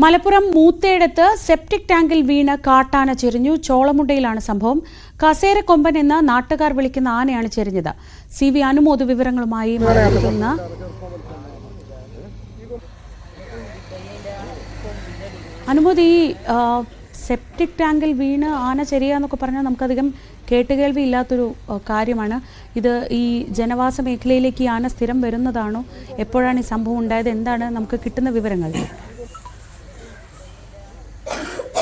Malappuram Moothedath septic ടാങ്കിൽ വീണ് കാട്ടാന ചെരിഞ്ഞു. ചോളമുണ്ടയിലാണ് സംഭവം. കസേരക്കൊമ്പൻ എന്ന നാട്ടുകാർ വിളിക്കുന്ന ആനയാണ് ചെരിഞ്ഞത്. CV അനുമോദ് വിവരങ്ങളുമായി മലപ്പുറത്തുനിന്ന്. അനുമോദ്, ഈ സെപ്റ്റിക് ടാങ്കിൽ വീണ് ആന ചെരിയുക എന്നൊക്കെ പറഞ്ഞാൽ നമുക്കധികം കേട്ടുകേൾവി ഇല്ലാത്തൊരു കാര്യമാണ്. ഇത് ഈ ജനവാസ മേഖലയിലേക്ക് ഈ ആന സ്ഥിരം വരുന്നതാണോ? എപ്പോഴാണ് ഈ സംഭവം ഉണ്ടായത്? എന്താണ് നമുക്ക് കിട്ടുന്ന വിവരങ്ങൾ?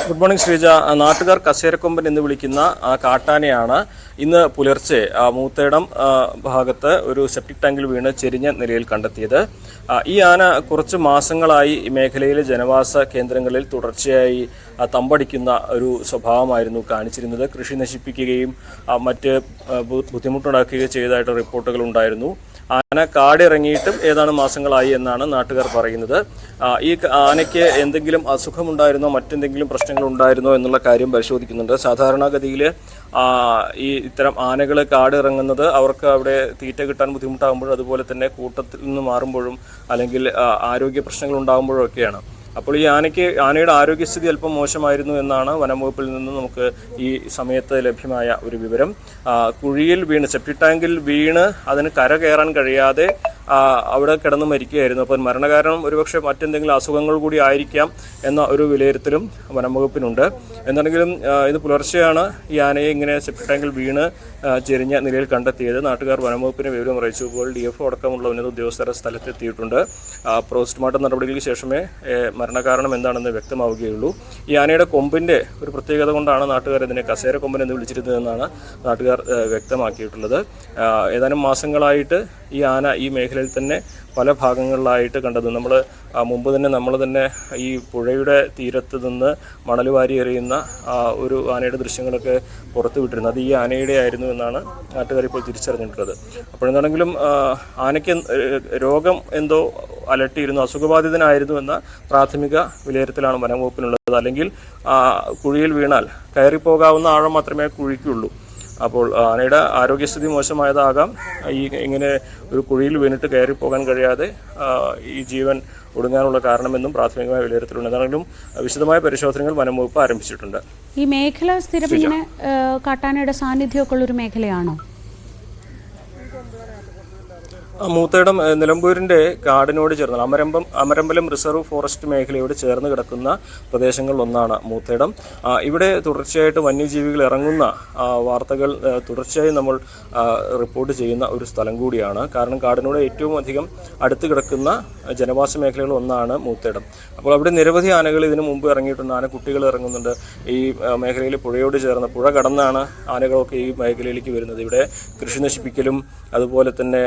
Good morning Sreeja. നാട്ടുകാർ കസേരക്കൊമ്പൻ എന്ന് വിളിക്കുന്ന കാട്ടാനയാണ് ഇന്ന് പുലർച്ചെ മൂത്തേടം ഭാഗത്ത് ഒരു സെപ്റ്റിക് ടാങ്കിൽ വീണ് ചെരിഞ്ഞ നിലയിൽ കണ്ടെത്തിയത്. ഈ ആന കുറച്ച് മാസങ്ങളായി ഈ മേഖലയിലെ ജനവാസ കേന്ദ്രങ്ങളിൽ തുടർച്ചയായി തമ്പടിക്കുന്ന ഒരു സ്വഭാവമായിരുന്നു കാണിച്ചിരുന്നത്. കൃഷി നശിപ്പിക്കുകയും മറ്റ് ബുദ്ധിമുട്ടുണ്ടാക്കുകയും ചെയ്തതായിട്ട് റിപ്പോർട്ടുകൾ ഉണ്ടായിരുന്നു. ആന കാടിറങ്ങിയിട്ടും ഏതാനും മാസങ്ങളായി എന്നാണ് നാട്ടുകാർ പറയുന്നത്. ഈ ആനയ്ക്ക് എന്തെങ്കിലും അസുഖമുണ്ടായിരുന്നോ, മറ്റെന്തെങ്കിലും പ്രശ്നങ്ങൾ ഉണ്ടായിരുന്നോ എന്നുള്ള കാര്യം പരിശോധിക്കുന്നുണ്ട്. സാധാരണഗതിയിൽ ഈ ഇത്തരം ആനകൾ കാടിറങ്ങുന്നത് അവർക്ക് അവിടെ തീറ്റ കിട്ടാൻ ബുദ്ധിമുട്ടാകുമ്പോഴും അതുപോലെ തന്നെ കൂട്ടത്തിൽ നിന്ന് മാറുമ്പോഴും അല്ലെങ്കിൽ ആരോഗ്യ പ്രശ്നങ്ങൾ ഉണ്ടാകുമ്പോഴും ഒക്കെയാണ്. അപ്പോൾ ഈ ആനയുടെ ആരോഗ്യസ്ഥിതി അല്പം മോശമായിരുന്നു എന്നാണ് വനംവകുപ്പിൽ നിന്ന് നമുക്ക് ഈ സമയത്ത് ലഭ്യമായ ഒരു വിവരം. കുഴിയിൽ വീണ്, സെപ്റ്റിക് ടാങ്കിൽ വീണ് അതിന് കര കയറാൻ കഴിയാതെ അവിടെ കിടന്ന് മരിക്കുകയായിരുന്നു. അപ്പോൾ മരണകാരണം ഒരുപക്ഷെ മറ്റെന്തെങ്കിലും അസുഖങ്ങൾ കൂടി ആയിരിക്കാം എന്ന ഒരു വിലയിരുത്തലും വനംവകുപ്പിനുണ്ട്. എന്താണെങ്കിലും ഇത് പുലർച്ചെയാണ് ഈ ആനയെ ഇങ്ങനെ സെപ്റ്റിക് ടാങ്കിൽ വീണ് ചെരിഞ്ഞ നിലയിൽ കണ്ടെത്തിയത്. നാട്ടുകാർ വനംവകുപ്പിന് വിവരം അറിയിച്ചപ്പോൾ DFO അടക്കമുള്ള ഉന്നത ഉദ്യോഗസ്ഥർ സ്ഥലത്തെത്തിയിട്ടുണ്ട്. പോസ്റ്റ്മോർട്ടം നടപടികൾക്ക് ശേഷമേ മരണകാരണം എന്താണെന്ന് വ്യക്തമാവുകയുള്ളൂ. ഈ ആനയുടെ കൊമ്പിൻ്റെ ഒരു പ്രത്യേകത കൊണ്ടാണ് നാട്ടുകാർ ഇതിനെ കസേരക്കൊമ്പൻ എന്ന് വിളിച്ചിരുന്നതെന്നാണ് നാട്ടുകാർ വ്യക്തമാക്കിയിട്ടുള്ളത്. ഏതാനും മാസങ്ങളായിട്ട് ഈ ആന ഈ മേഖലയിൽ തന്നെ പല ഭാഗങ്ങളിലായിട്ട് കണ്ടത്. മുമ്പ് തന്നെ നമ്മൾ ഈ പുഴയുടെ തീരത്ത് നിന്ന് മണൽ വാരി എറിയുന്ന ഒരു ആനയുടെ ദൃശ്യങ്ങളൊക്കെ പുറത്തു വിട്ടിരുന്നു. അത് ഈ ആനയുടെ ആയിരുന്നു എന്നാണ് നാട്ടുകാർ ഇപ്പോൾ തിരിച്ചറിഞ്ഞിട്ടുള്ളത്. അപ്പോഴെന്താണെങ്കിലും ആനയ്ക്ക് രോഗം എന്തോ അലട്ടിയിരുന്നു, അസുഖബാധിതനായിരുന്നു എന്ന പ്രാഥമിക വിലയിരുത്തലാണ് വനംവകുപ്പിനുള്ളത്. അല്ലെങ്കിൽ കുഴിയിൽ വീണാൽ കയറിപ്പോകാവുന്ന ആഴം മാത്രമേ കുഴിക്കുള്ളൂ. അപ്പോൾ ആനയുടെ ആരോഗ്യസ്ഥിതി മോശമായതാകാം ഇങ്ങനെ ഒരു കുഴിയിൽ വീണിട്ട് കയറിപ്പോകാൻ കഴിയാതെ ഈ ജീവൻ ഒടുങ്ങാനുള്ള കാരണമെന്നും പ്രാഥമികമായ വിലയിരുത്തലുണ്ട്. എന്താണെങ്കിലും വിശദമായ പരിശോധനകൾ വനംവകുപ്പ് ആരംഭിച്ചിട്ടുണ്ട്. ഈ മേഖല സ്ഥിരം ഇങ്ങനെ കാട്ടാനയുടെ സാന്നിധ്യമൊക്കെ ഉള്ളൊരു മേഖലയാണോ? മൂത്തേടം നിലമ്പൂരിൻ്റെ കാടിനോട് ചേർന്ന് അമരമ്പലം റിസർവ് ഫോറസ്റ്റ് മേഖലയോട് ചേർന്ന് കിടക്കുന്ന പ്രദേശങ്ങളിലൊന്നാണ് മൂത്തേടം. ഇവിടെ തുടർച്ചയായിട്ട് വന്യജീവികൾ ഇറങ്ങുന്ന വാർത്തകൾ തുടർച്ചയായി നമ്മൾ റിപ്പോർട്ട് ചെയ്യുന്ന ഒരു സ്ഥലം കൂടിയാണ്. കാരണം കാടിനോട് ഏറ്റവും അധികം അടുത്ത് കിടക്കുന്ന ജനവാസ മേഖലകളിൽ ഒന്നാണ് മൂത്തേടം. അപ്പോൾ അവിടെ നിരവധി ആനകൾ ഇതിനു മുമ്പ് ഇറങ്ങിയിട്ടുണ്ട്. ആനക്കുട്ടികൾ ഇറങ്ങുന്നുണ്ട്. ഈ മേഖലയിൽ പുഴയോട് ചേർന്ന്, പുഴ കടന്നാണ് ആനകളൊക്കെ ഈ മേഖലയിലേക്ക് വരുന്നത്. ഇവിടെ കൃഷി നശിപ്പിക്കലും അതുപോലെ തന്നെ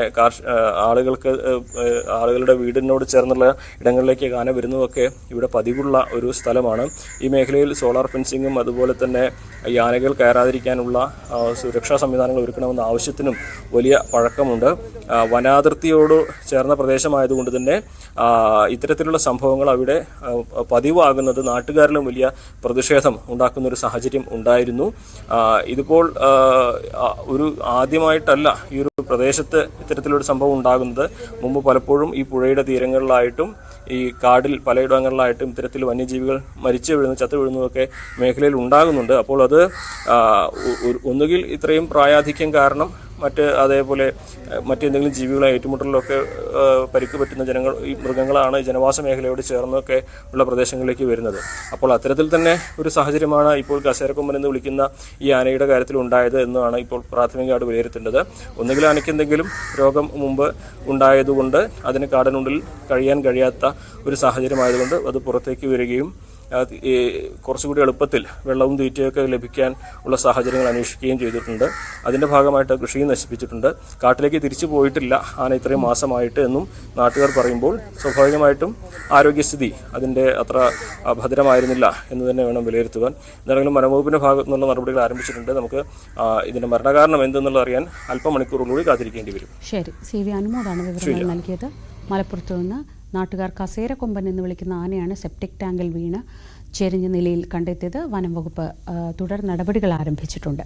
ആളുകളുടെ വീടിനോട് ചേർന്നുള്ള ഇടങ്ങളിലേക്ക് ആന വരുന്നതൊക്കെ ഇവിടെ പതിവുള്ള ഒരു സ്ഥലമാണ്. ഈ മേഖലയിൽ സോളാർ ഫെൻസിങ്ങും അതുപോലെ തന്നെ ഈ ആനകൾ കയറാതിരിക്കാനുള്ള സുരക്ഷാ സംവിധാനങ്ങൾ ഒരുക്കണമെന്ന ആവശ്യത്തിനും വലിയ പഴക്കമുണ്ട്. വനാതിർത്തിയോട് ചേർന്ന പ്രദേശമായതുകൊണ്ട് തന്നെ ഇത്തരത്തിലുള്ള സംഭവങ്ങൾ അവിടെ പതിവാകുന്നത് നാട്ടുകാരിലും വലിയ പ്രതിഷേധം ഉണ്ടാക്കുന്ന ഒരു സാഹചര്യം ഉണ്ടായിരുന്നു. ഇതിപ്പോൾ ഒരു ആദ്യമായിട്ടല്ല ഈ ഒരു പ്രദേശത്ത് ഇത്തരത്തിലൊരു സംഭവം ഉണ്ടാകുന്നത്. മുമ്പ് പലപ്പോഴും ഈ പുഴയുടെ തീരങ്ങളിലായിട്ടും ഈ കാടിൽ പലയിടങ്ങളിലായിട്ടും ഇത്തരത്തിൽ വന്യജീവികൾ മരിച്ചു വീഴുന്നു, ചത്തു വീഴുന്നതൊക്കെ മേഖലയിൽ ഉണ്ടാകുന്നുണ്ട്. അപ്പോൾ അത് ഒന്നുകിൽ ഇത്രയും പ്രായാധിക്യം കാരണം അതേപോലെ മറ്റെന്തെങ്കിലും ജീവികളെ ഏറ്റുമുട്ടലിലൊക്കെ പരിക്ക് പറ്റുന്ന ഈ മൃഗങ്ങളാണ് ജനവാസ മേഖലയോട് ചേർന്നൊക്കെ ഉള്ള പ്രദേശങ്ങളിലേക്ക് വരുന്നത്. അപ്പോൾ അത്തരത്തിൽ തന്നെ ഒരു സാഹചര്യമാണ് ഇപ്പോൾ കസേരക്കൊമ്പൻ എന്ന് വിളിക്കുന്ന ഈ ആനയുടെ കാര്യത്തിൽ ഉണ്ടായത് എന്നാണ് ഇപ്പോൾ പ്രാഥമികമായിട്ട് വിലയിരുത്തേണ്ടത്. ഒന്നുകിൽ ആനയ്ക്ക് എന്തെങ്കിലും രോഗം മുമ്പ് ഉണ്ടായതുകൊണ്ട് അതിന് കാടിനുള്ളിൽ കഴിയാൻ കഴിയാത്ത ഒരു സാഹചര്യമായതുകൊണ്ട് അത് പുറത്തേക്ക് വരികയും കുറച്ചുകൂടി എളുപ്പത്തിൽ വെള്ളവും തീറ്റയൊക്കെ ലഭിക്കാൻ ഉള്ള സാഹചര്യങ്ങൾ അന്വേഷിക്കുകയും ചെയ്തിട്ടുണ്ട്. അതിൻ്റെ ഭാഗമായിട്ട് കൃഷിയും നശിപ്പിച്ചിട്ടുണ്ട്. കാട്ടിലേക്ക് തിരിച്ചു പോയിട്ടില്ല ആന ഇത്രയും മാസമായിട്ട് എന്നും നാട്ടുകാർ പറയുമ്പോൾ സ്വാഭാവികമായിട്ടും ആരോഗ്യസ്ഥിതി അതിൻ്റെ അത്ര ഭദ്രമായിരുന്നില്ല എന്ന് തന്നെ വേണം വിലയിരുത്തുവാൻ. എന്താണെങ്കിലും വനംവകുപ്പിൻ്റെ ഭാഗത്തു നിന്നുള്ള നടപടികൾ ആരംഭിച്ചിട്ടുണ്ട്. നമുക്ക് ഇതിൻ്റെ മരണകാരണം എന്തെന്നുള്ളത് അറിയാൻ അല്പമണിക്കൂറുകൂടി കാത്തിരിക്കേണ്ടി വരും. ശരി, CV അനുമോദാണ് വിവരങ്ങൾ നൽകിയത്. മലപ്പുറത്തു നിന്ന് നാട്ടുകാർ കസേരക്കൊമ്പൻ എന്ന് വിളിക്കുന്ന ആനയാണ് സെപ്റ്റിക് ടാങ്കിൽ വീണ് ചെരിഞ്ഞ നിലയിൽ കണ്ടെത്തിയത്. വനം വകുപ്പ് തുടർ നടപടികൾ ആരംഭിച്ചിട്ടുണ്ട്.